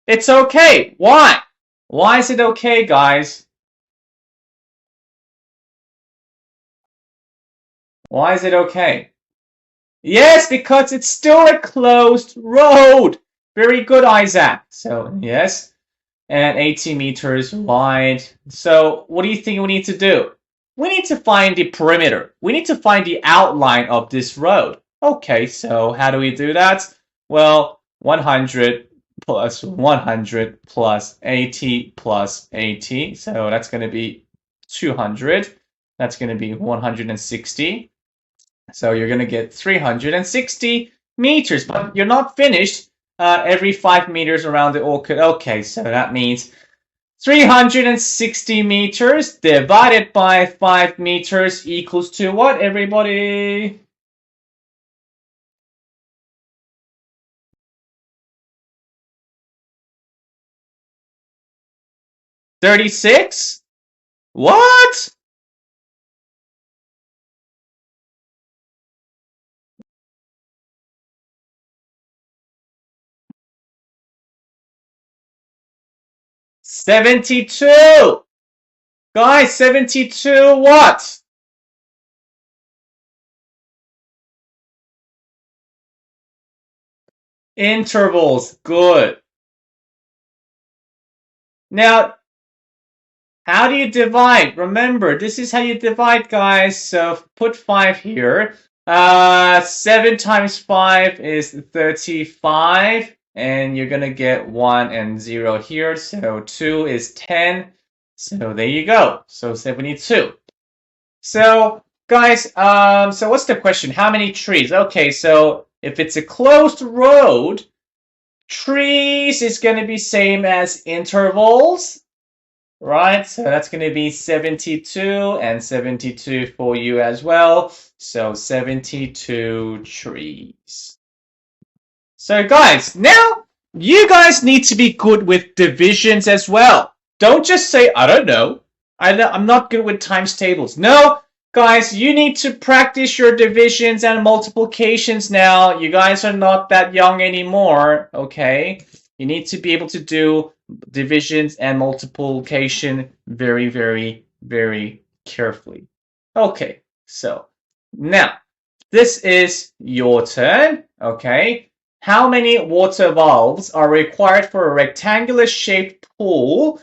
It's okay. Why? Why is it okay, guys? Why is it okay? Yes, because it's still a closed road. Very good, Isaac. So, yes, and 80 meters wide. So, what do you think we need to do? We need to find the perimeter. We need to find the outline of this road. Okay, so how do we do that? Well, 100 plus 100 plus 80 plus 80. So, that's going to be 200. That's going to be 160. So you're going to get 360 meters, but you're not finished every 5 meters around the orchid. Okay, so that means 360 meters divided by 5 meters equals to what, everybody? 36? What? 72! Guys, 72 what? Intervals. Good. Now, how do you divide? Remember, this is how you divide, guys. So put 5 here. 7 times 5 is 35. And you're going to get 1 and 0 here. So 2 is 10. So there you go. So 72. So, guys, so what's the question? How many trees? Okay, so if it's a closed road, trees is going to be same as intervals. Right, so that's going to be 72 and 72 for you as well. So 72 trees. So guys, now you guys need to be good with divisions as well. Don't just say, I don't know. I'm not good with times tables. No, guys, you need to practice your divisions and multiplications now. You guys are not that young anymore, okay? You need to be able to do divisions and multiplication very, very, very carefully. Okay, so now this is your turn, okay? How many water valves are required for a rectangular shaped pool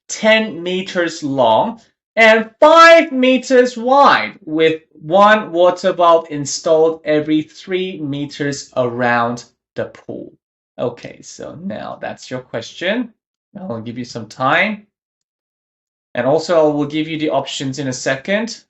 10 meters long and 5 meters wide with one water valve installed every 3 meters around the pool? Okay, so now that's your question. I'll give you some time. And also I will give you the options in a second.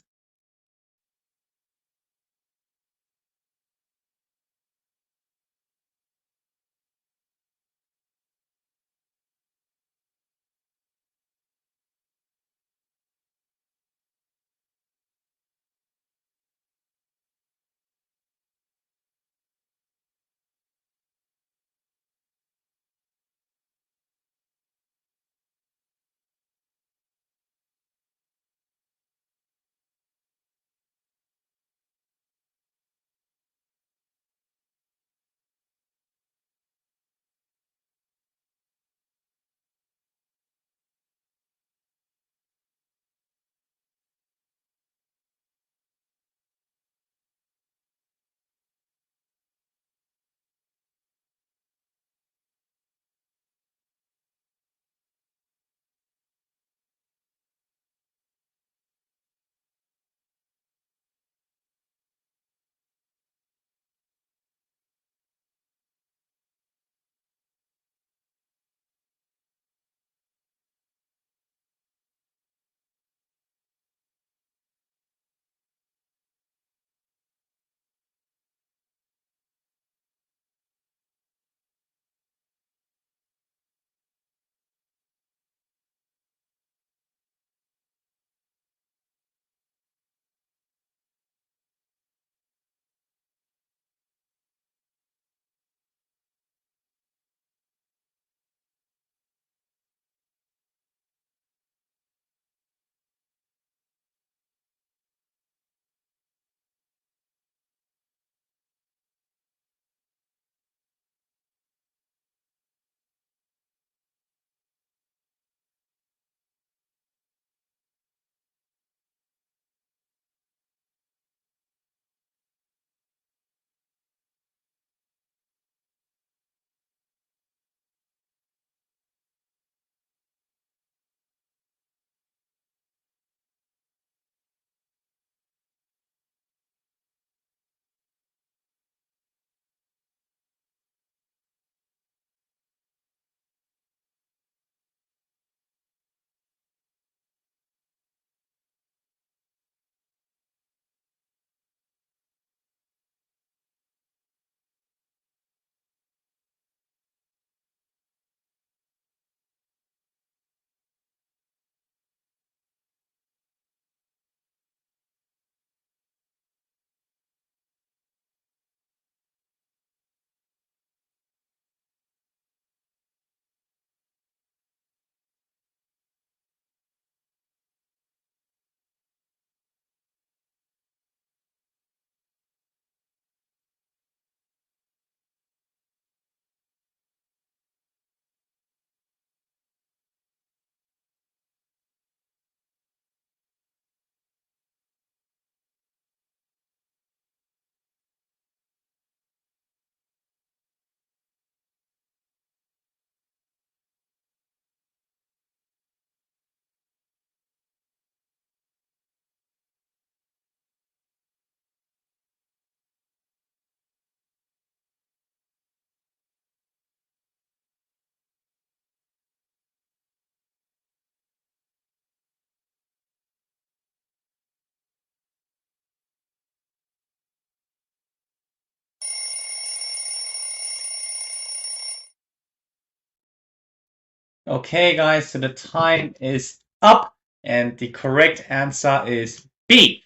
Okay, guys, so the time is up, and the correct answer is B.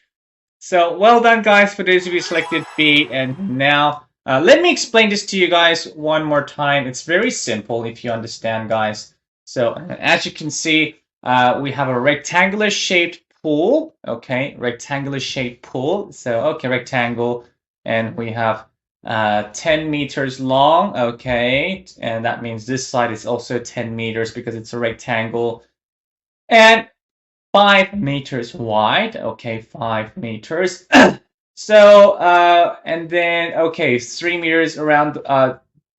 So well done, guys, for those of you who selected B. And now let me explain this to you guys one more time. It's very simple if you understand, guys. So as you can see, we have a rectangular shaped pool. Okay, rectangular shaped pool. So okay, rectangle, and we have 10 meters long. Okay, and that means this side is also 10 meters because it's a rectangle. And 5 meters wide. Okay, 5 meters. So and then okay, 3 meters around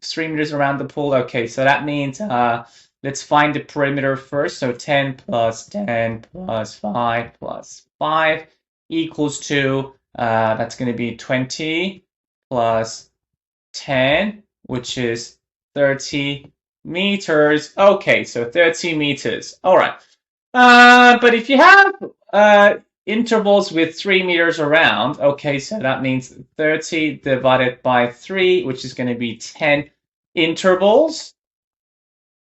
3 meters around the pool. Okay, so that means let's find the perimeter first. So 10 plus 10 plus 5 plus 5 equals to that's going to be 20 plus 10, which is 30 meters. Okay, so 30 meters. All right. But if you have intervals with 3 meters around, okay, so that means 30 divided by 3, which is going to be 10 intervals,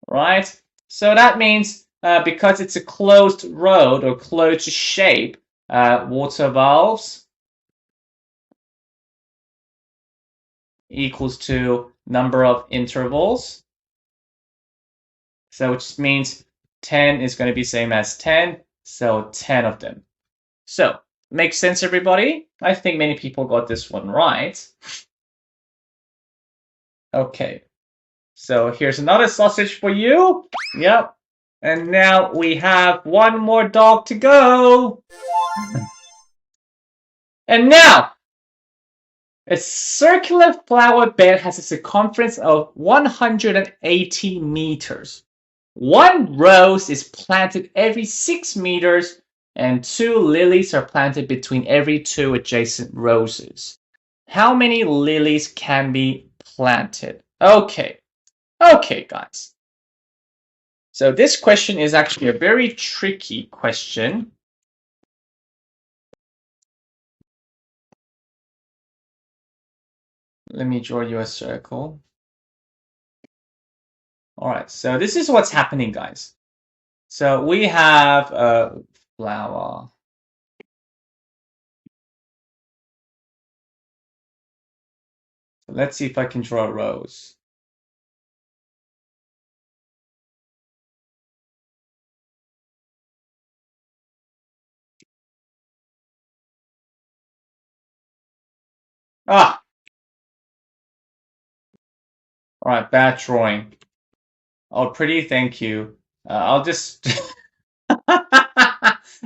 right? So that means because it's a closed road or closed shape, water valves equals to number of intervals. So which means 10 is going to be same as 10, so 10 of them. So, makes sense, everybody? I think many people got this one right. Okay, so here's another sausage for you. Yep. And now we have one more dog to go. And now, a circular flower bed has a circumference of 180 meters. One rose is planted every 6 meters, and 2 lilies are planted between every 2 adjacent roses. How many lilies can be planted? Okay, guys. So this question is actually a very tricky question. Let me draw you a circle. All right, so this is what's happening, guys. So we have a flower. Let's see if I can draw a rose. Ah, all right, bad drawing. Oh, pretty, thank you. I'll just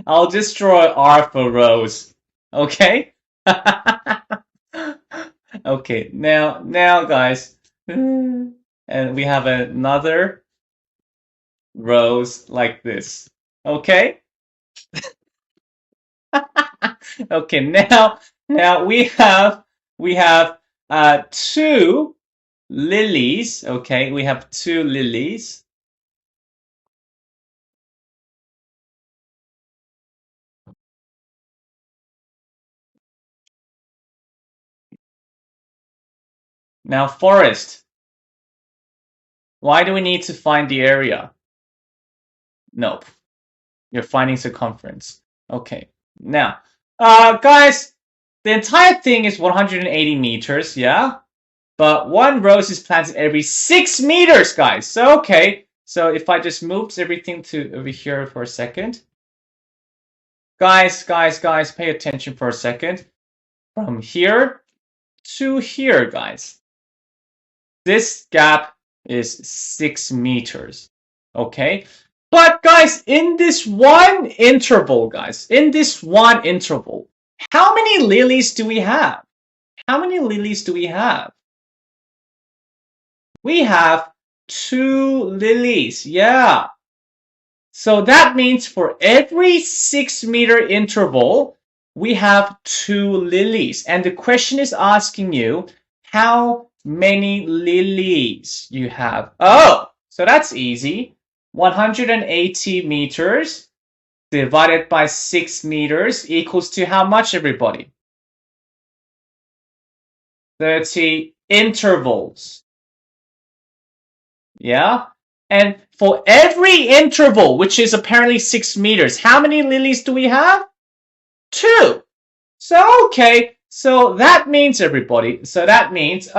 I'll just draw an R for rose. Okay? Okay, now guys. And we have another rose like this. Okay? Okay, now we have 2 lilies. Okay, we have 2 lilies. Now forest. Why do we need to find the area? Nope. You're finding circumference. Okay. Now, guys, the entire thing is 180 meters, yeah? But one rose is planted every 6 meters, guys. So, okay. So if I just moves everything to over here for a second. Guys, pay attention for a second. From here to here, guys. This gap is 6 meters. Okay? But guys, in this one interval, how many lilies do we have? How many lilies do we have? We have 2 lilies, yeah. So that means for every 6-meter interval, we have 2 lilies. And the question is asking you how many lilies you have. Oh, so that's easy. 180 meters divided by 6 meters equals to how much, everybody? 30 intervals. Yeah? And for every interval, which is apparently 6 meters, how many lilies do we have? 2. So, okay. So that means, everybody, so that means,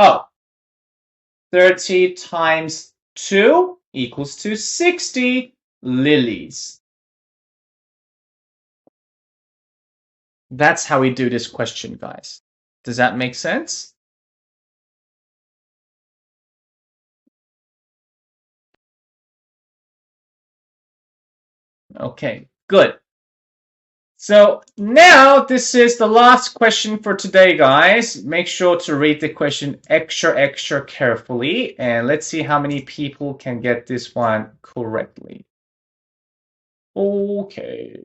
30 times 2 equals to 60 lilies. That's how we do this question, guys. Does that make sense? Okay, good. So now this is the last question for today, guys. Make sure to read the question extra carefully, and let's see how many people can get this one correctly. Okay.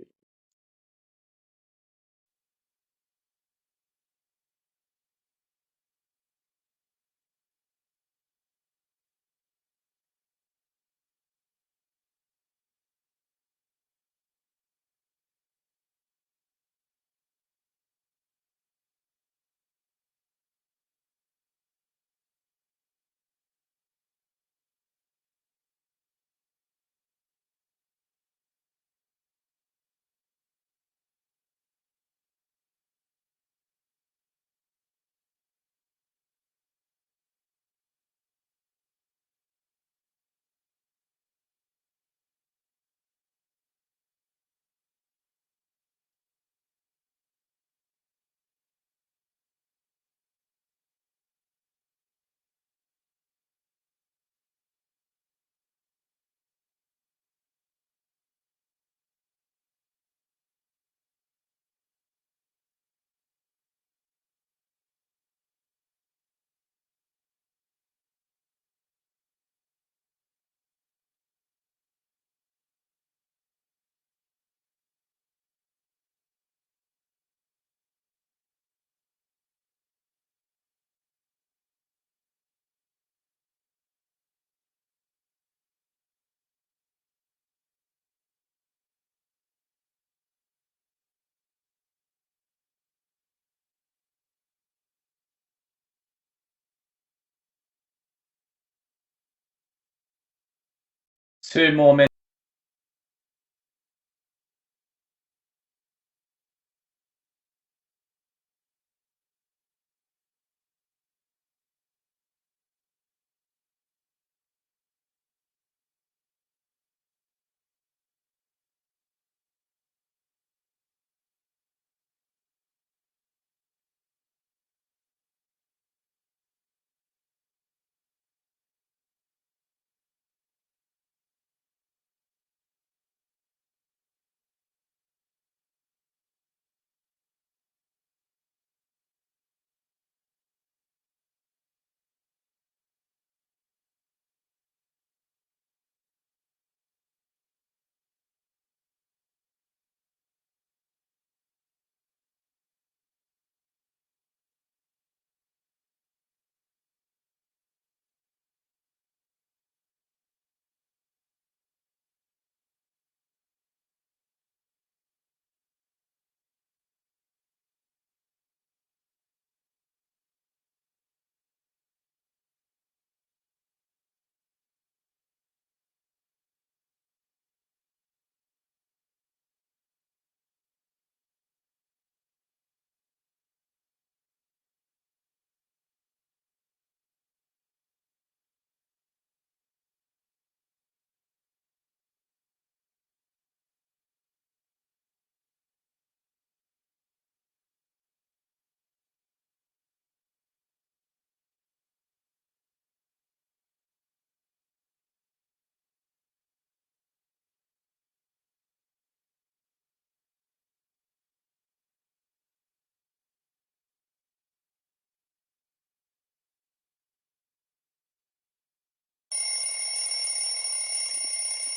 Two more minutes.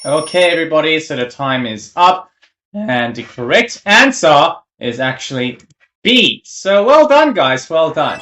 Okay, everybody, so the time is up, and the correct answer is actually B. So well done, guys, well done.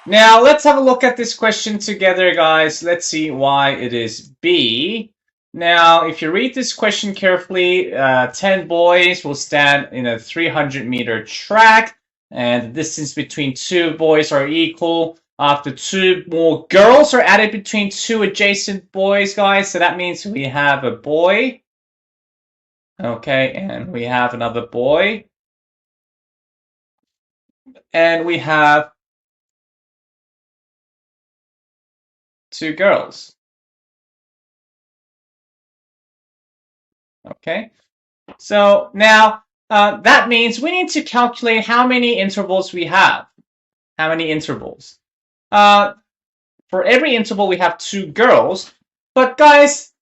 Now, let's have a look at this question together, guys. Let's see why it is B. Now, if you read this question carefully, 10 boys will stand in a 300-meter track, and the distance between 2 boys are equal. After 2 more girls are added between 2 adjacent boys, guys. So that means we have a boy. Okay, and we have another boy. And we have 2 girls. Okay, so now that means we need to calculate how many intervals we have. How many intervals? For every interval, we have 2 girls. But guys,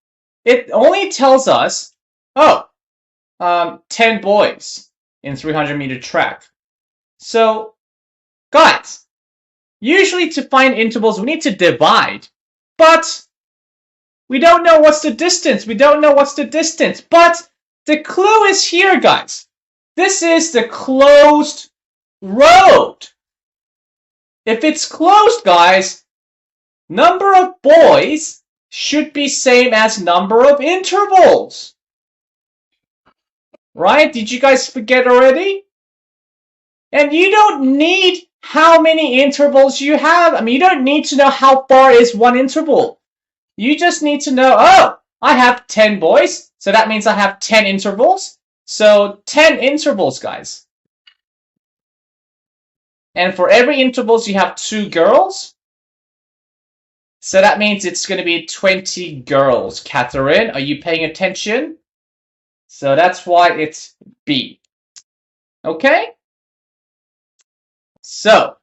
it only tells us, 10 boys in 300-meter track. So, guys, usually to find intervals, we need to divide. But we don't know what's the distance. We don't know what's the distance. But the clue is here, guys. This is the closed road. If it's closed, guys, number of boys should be same as number of intervals. Right? Did you guys forget already? And you don't need how many intervals you have. I mean, you don't need to know how far is one interval. You just need to know, I have 10 boys, so that means I have 10 intervals. So 10 intervals, guys. And for every intervals, you have 2 girls. So that means it's going to be 20 girls. Catherine, are you paying attention? So that's why it's B. Okay? So,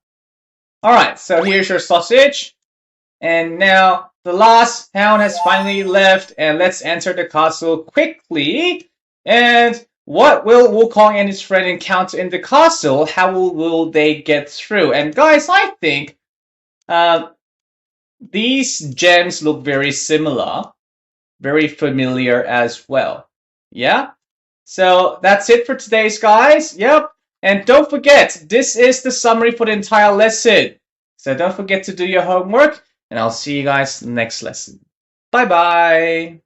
all right, so here's your sausage. And now the last hound has finally left, and let's enter the castle quickly. And what will Wukong and his friend encounter in the castle? How will they get through? And guys, I think these gems look very similar, very familiar as well. Yeah? So that's it for today's, guys. Yep. And don't forget, this is the summary for the entire lesson. So don't forget to do your homework, and I'll see you guys next lesson. Bye-bye.